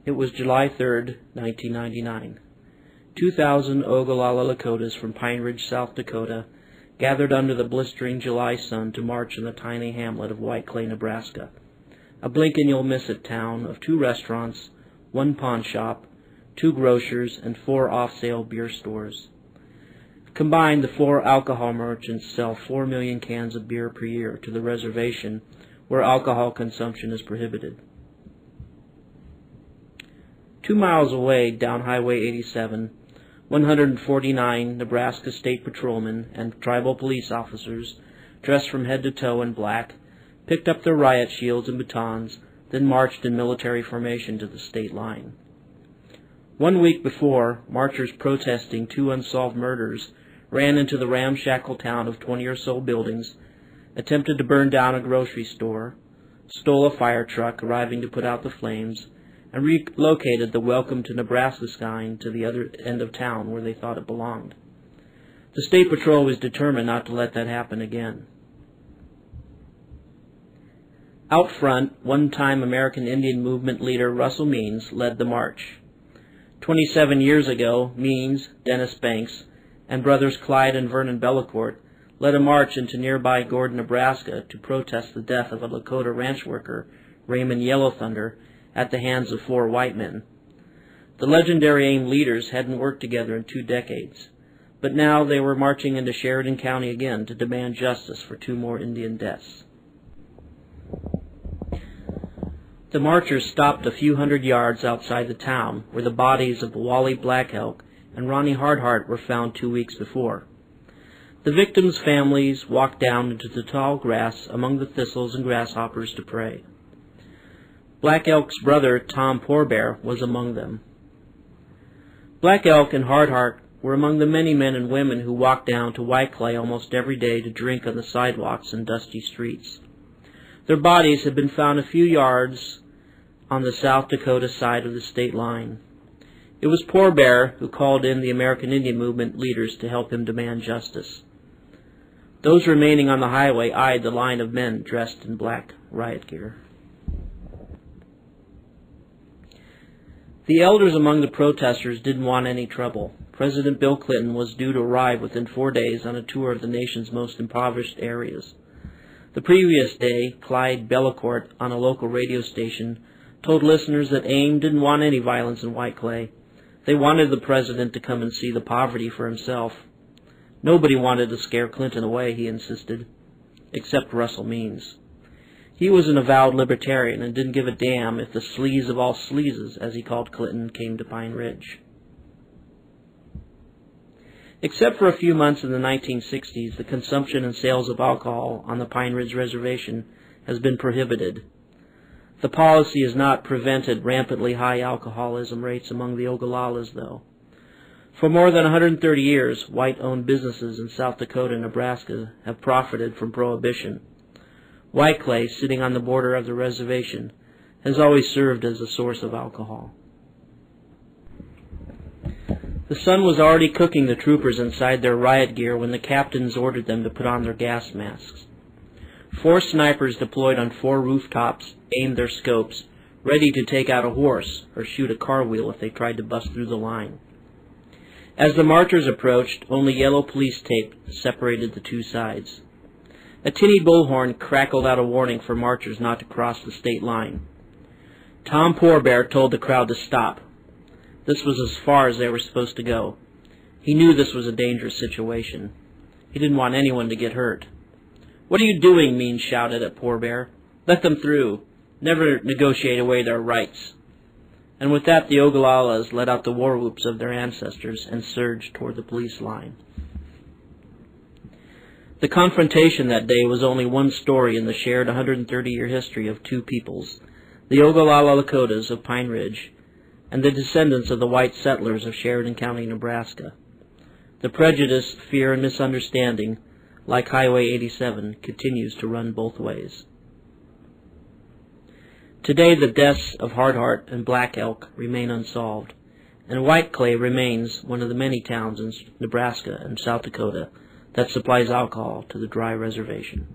It was July 3rd, 1999. 2,000 Ogallala Lakotas from Pine Ridge, South Dakota, gathered under the blistering July sun to march in the tiny hamlet of Whiteclay, Nebraska, a blink-and-you'll-miss-it town of 2 restaurants, 1 pawn shop, 2 grocers, and 4 off-sale beer stores. Combined, the 4 alcohol merchants sell 4 million cans of beer per year to the reservation, where alcohol consumption is prohibited. 2 miles away, down Highway 87, 149 Nebraska State Patrolmen and tribal police officers, dressed from head to toe in black, picked up their riot shields and batons, then marched in military formation to the state line. 1 week before, marchers protesting 2 unsolved murders ran into the ramshackle town of 20 or so buildings, attempted to burn down a grocery store, stole a fire truck arriving to put out the flames, and relocated the Welcome to Nebraska sign to the other end of town where they thought it belonged. The State Patrol was determined not to let that happen again. Out front, one-time American Indian Movement leader Russell Means led the march. 27 years ago, Means, Dennis Banks, and brothers Clyde and Vernon Bellecourt led a march into nearby Gordon, Nebraska to protest the death of a Lakota ranch worker, Raymond Yellow Thunder, at the hands of 4 white men. The legendary AIM leaders hadn't worked together in 2 decades, but now they were marching into Sheridan County again to demand justice for 2 more Indian deaths. The marchers stopped a few hundred yards outside the town, where the bodies of Wally Black Elk and Ronnie Hardheart were found 2 weeks before. The victims' families walked down into the tall grass among the thistles and grasshoppers to pray. Black Elk's brother, Tom Poorbear, was among them. Black Elk and Hardheart were among the many men and women who walked down to Whiteclay almost every day to drink on the sidewalks and dusty streets. Their bodies had been found a few yards on the South Dakota side of the state line. It was Poorbear who called in the American Indian Movement leaders to help him demand justice. Those remaining on the highway eyed the line of men dressed in black riot gear. The elders among the protesters didn't want any trouble. President Bill Clinton was due to arrive within 4 days on a tour of the nation's most impoverished areas. The previous day, Clyde Bellecourt, on a local radio station, told listeners that AIM didn't want any violence in Whiteclay. They wanted the president to come and see the poverty for himself. Nobody wanted to scare Clinton away, he insisted, except Russell Means. He was an avowed libertarian and didn't give a damn if the sleaze of all sleazes, as he called Clinton, came to Pine Ridge. Except for a few months in the 1960s, the consumption and sales of alcohol on the Pine Ridge Reservation has been prohibited. The policy has not prevented rampantly high alcoholism rates among the Ogallalas, though. For more than 130 years, white-owned businesses in South Dakota and Nebraska have profited from prohibition. Whiteclay, sitting on the border of the reservation, has always served as a source of alcohol. The sun was already cooking the troopers inside their riot gear when the captains ordered them to put on their gas masks. 4 snipers deployed on 4 rooftops aimed their scopes, ready to take out a horse or shoot a car wheel if they tried to bust through the line. As the marchers approached, only yellow police tape separated the 2 sides. A tinny bullhorn crackled out a warning for marchers not to cross the state line. Tom Poorbear told the crowd to stop. This was as far as they were supposed to go. He knew this was a dangerous situation. He didn't want anyone to get hurt. "What are you doing?" Means shouted at Poorbear. "Let them through. Never negotiate away their rights." And with that, the Ogallalas let out the war whoops of their ancestors and surged toward the police line. The confrontation that day was only one story in the shared 130-year history of 2 peoples, the Ogallala Lakotas of Pine Ridge and the descendants of the white settlers of Sheridan County, Nebraska. The prejudice, fear, and misunderstanding, like Highway 87, continues to run both ways. Today, the deaths of Hardheart and Black Elk remain unsolved, and Whiteclay remains one of the many towns in Nebraska and South Dakota that supplies alcohol to the dry reservation.